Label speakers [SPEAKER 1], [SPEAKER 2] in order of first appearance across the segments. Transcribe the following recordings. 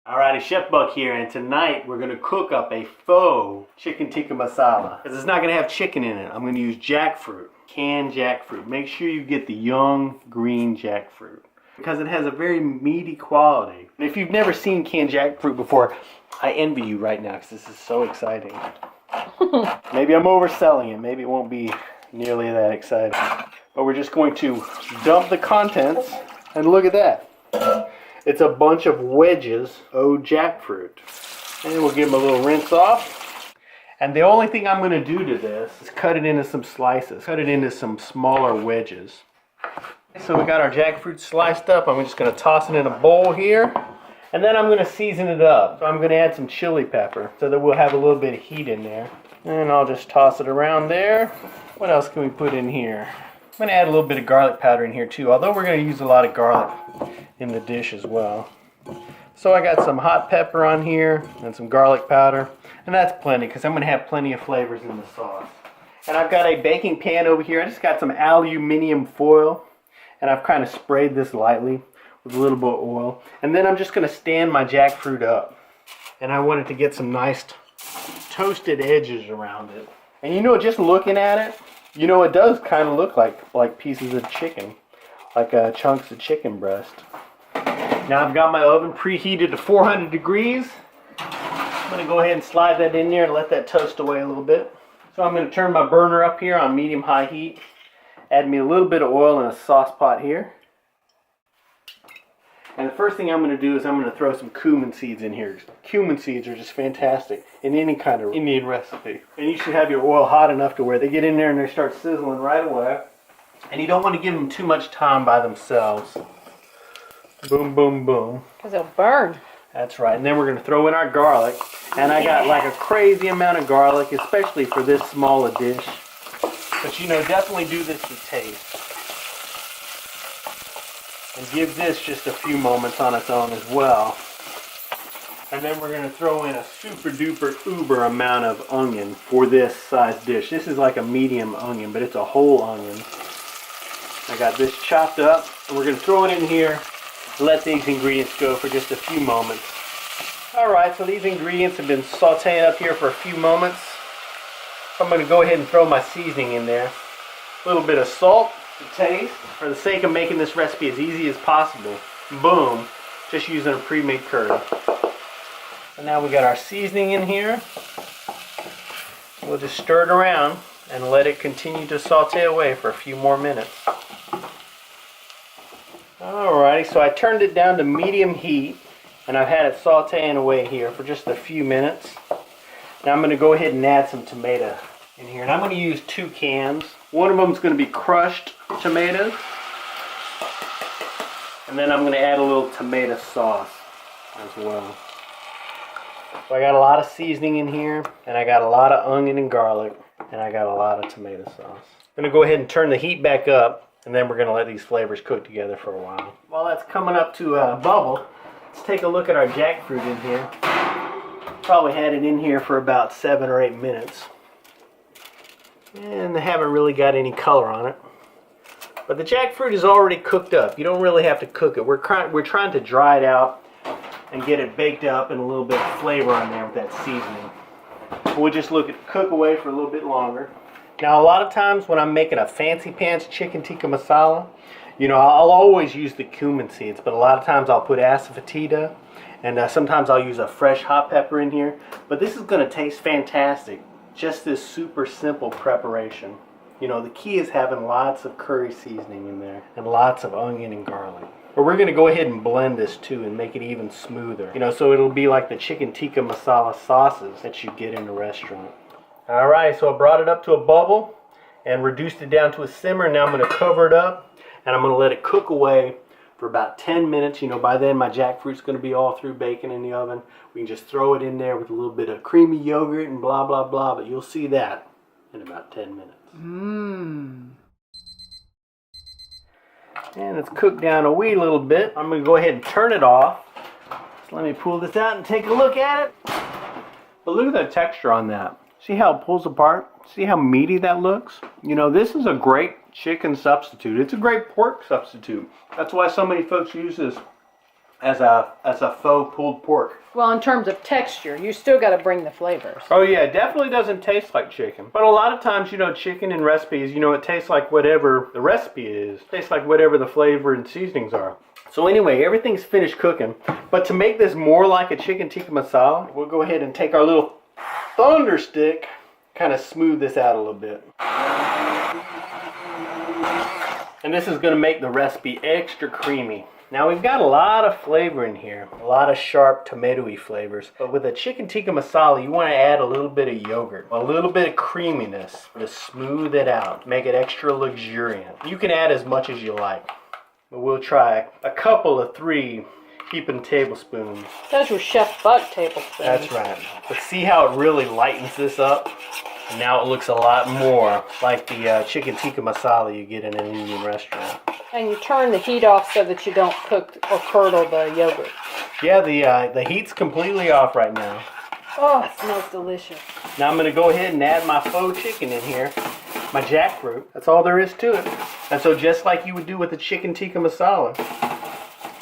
[SPEAKER 1] Alrighty, Chef Buck here, and tonight we're going to cook up a faux chicken tikka masala. Because it's not going to have chicken in it. I'm going to use jackfruit, canned jackfruit. Make sure you get the young green jackfruit because it has a very meaty quality. And if you've never seen canned jackfruit before, I envy you right now because this is so exciting. Maybe I'm overselling it. Maybe it won't be nearly that exciting. But we're just going to dump the contents, and look at that. It's a bunch of wedges of jackfruit. And we'll give them a little rinse off. And the only thing I'm going to do to this is cut it into some slices. Cut it into some smaller wedges. So we got our jackfruit sliced up. I'm just going to toss it in a bowl here. And then I'm going to season it up. So I'm going to add some chili pepper so that we'll have a little bit of heat in there. And I'll just toss it around there. What else can we put in here? I'm going to add a little bit of garlic powder in here too, although we're going to use a lot of garlic in the dish as well. So I got some hot pepper on here and some garlic powder, and that's plenty because I'm going to have plenty of flavors in the sauce. And I've got a baking pan over here. I just got some aluminum foil, and I've kind of sprayed this lightly with a little bit of oil. And then I'm just going to stand my jackfruit up, and I want it to get some nice toasted edges around it. And you know, just looking at it, you know, it does kind of look like pieces of chicken, like chunks of chicken breast. Now I've got my oven preheated to 400 degrees. I'm going to go ahead and slide that in there and let that toast away a little bit. So I'm going to turn my burner up here on medium-high heat. Add me a little bit of oil in a sauce pot here. And the first thing I'm going to do is I'm going to throw some cumin seeds in here. Cumin seeds are just fantastic in any kind of Indian recipe. And you should have your oil hot enough to where they get in there and they start sizzling right away. And you don't want to give them too much time by themselves. Boom, boom, boom.
[SPEAKER 2] Because they'll burn.
[SPEAKER 1] That's right. And then we're going to throw in our garlic. And I got like a crazy amount of garlic, especially for this small a dish. But you know, definitely do this to taste. And give this just a few moments on its own as well. And then we're going to throw in a super duper uber amount of onion for this size dish. This is like a medium onion, but it's a whole onion. I got this chopped up, and we're going to throw it in here and let these ingredients go for just a few moments. Alright, so these ingredients have been sauteed up here for a few moments. I'm going to go ahead and throw my seasoning in there. A little bit of salt to taste, for the sake of making this recipe as easy as possible. Boom, just using a pre-made curry. And now we got our seasoning in here. We'll just stir it around and let it continue to saute away for a few more minutes. Alrighty, so I turned it down to medium heat, and I've had it sauteing away here for just a few minutes. Now I'm going to go ahead and add some tomato in here, and I'm going to use 2 cans. One of them is going to be crushed tomatoes, and then I'm going to add a little tomato sauce as well. So I got a lot of seasoning in here, and I got a lot of onion and garlic, and I got a lot of tomato sauce. I'm going to go ahead and turn the heat back up, and then we're going to let these flavors cook together for a while. While that's coming up to a bubble, let's take a look at our jackfruit in here. Probably had it in here for about 7 or 8 minutes. And they haven't really got any color on it. But the jackfruit is already cooked up. You don't really have to cook it. We're trying to dry it out and get it baked up and a little bit of flavor on there with that seasoning. We'll just cook away for a little bit longer. Now a lot of times when I'm making a fancy pants chicken tikka masala, you know, I'll always use the cumin seeds, but a lot of times I'll put asafoetida, and sometimes I'll use a fresh hot pepper in here. But this is going to taste fantastic. Just this super simple preparation. You know, the key is having lots of curry seasoning in there and lots of onion and garlic. But we're going to go ahead and blend this too and make it even smoother. You know, so it'll be like the chicken tikka masala sauces that you get in the restaurant. Alright, so I brought it up to a bubble and reduced it down to a simmer. Now I'm going to cover it up and I'm going to let it cook away for about 10 minutes. You know, by then my jackfruit's going to be all through baking in the oven. We can just throw it in there with a little bit of creamy yogurt and blah, blah, blah. But you'll see that in about 10 minutes. And it's cooked down a wee little bit. I'm going to go ahead and turn it off. So let me pull this out and take a look at it. But look at the texture on that. See how it pulls apart? See how meaty that looks? You know, this is a great chicken substitute. It's a great pork substitute. That's why so many folks use this as a faux pulled pork.
[SPEAKER 2] Well, in terms of texture, you still got to bring the flavors.
[SPEAKER 1] Oh yeah, it definitely doesn't taste like chicken. But a lot of times, you know, chicken in recipes, you know, it tastes like whatever the recipe is. It tastes like whatever the flavor and seasonings are. So anyway, everything's finished cooking. But to make this more like a chicken tikka masala, we'll go ahead and take our little thunder stick, kind of smooth this out a little bit. And this is going to make the recipe extra creamy. Now we've got a lot of flavor in here, a lot of sharp tomatoey flavors. But with a chicken tikka masala, you want to add a little bit of yogurt, a little bit of creaminess to smooth it out, make it extra luxuriant. You can add as much as you like, but we'll try a couple of 3 heaping tablespoons.
[SPEAKER 2] Those were Chef Buck tablespoons.
[SPEAKER 1] That's right. But see how it really lightens this up? And now it looks a lot more like the chicken tikka masala you get in an Indian restaurant.
[SPEAKER 2] And you turn the heat off so that you don't cook or curdle the yogurt.
[SPEAKER 1] Yeah, the heat's completely off right now.
[SPEAKER 2] Oh, it smells delicious.
[SPEAKER 1] Now I'm going to go ahead and add my faux chicken in here, my jackfruit. That's all there is to it. And so just like you would do with the chicken tikka masala,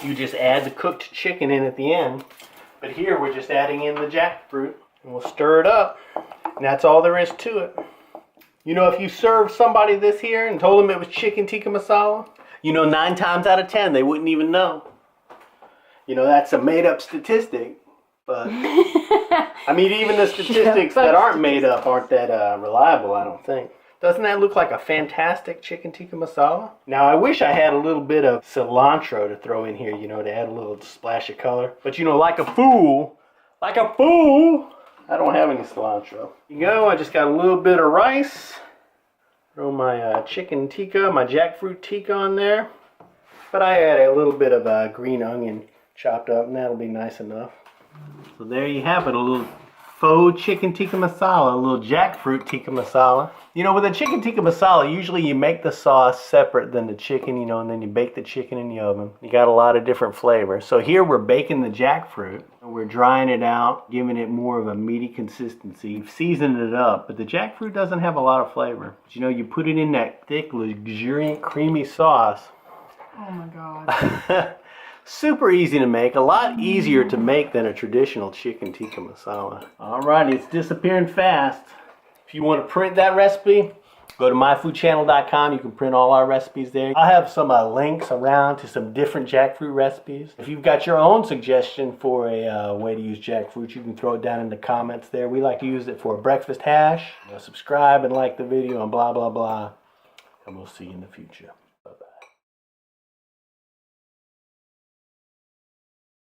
[SPEAKER 1] you just add the cooked chicken in at the end. But here we're just adding in the jackfruit, and we'll stir it up. And that's all there is to it. You know, if you served somebody this here and told them it was chicken tikka masala, you know, 9 times out of 10 they wouldn't even know. You know, that's a made-up statistic. But, I mean, even the statistics that aren't made up aren't that reliable, I don't think. Doesn't that look like a fantastic chicken tikka masala? Now, I wish I had a little bit of cilantro to throw in here, you know, to add a little splash of color. But, you know, like a fool, I don't have any cilantro. You go, I just got a little bit of rice. Throw my chicken tikka, my jackfruit tikka on there. But I add a little bit of green onion chopped up, and that'll be nice enough. So there you have it, a little faux chicken tikka masala, a little jackfruit tikka masala. You know, with a chicken tikka masala, usually you make the sauce separate than the chicken, you know, and then you bake the chicken in the oven. You got a lot of different flavors. So here we're baking the jackfruit, and we're drying it out, giving it more of a meaty consistency. We've seasoned it up, but the jackfruit doesn't have a lot of flavor. But, you know, you put it in that thick, luxuriant, creamy sauce.
[SPEAKER 2] Oh my God.
[SPEAKER 1] Super easy to make, a lot easier to make than a traditional chicken tikka masala. Alright, it's disappearing fast. If you want to print that recipe, go to myfoodchannel.com. You can print all our recipes there. I'll have some links around to some different jackfruit recipes. If you've got your own suggestion for a way to use jackfruit, you can throw it down in the comments there. We like to use it for a breakfast hash. You know, subscribe and like the video and blah, blah, blah. And we'll see you in the future.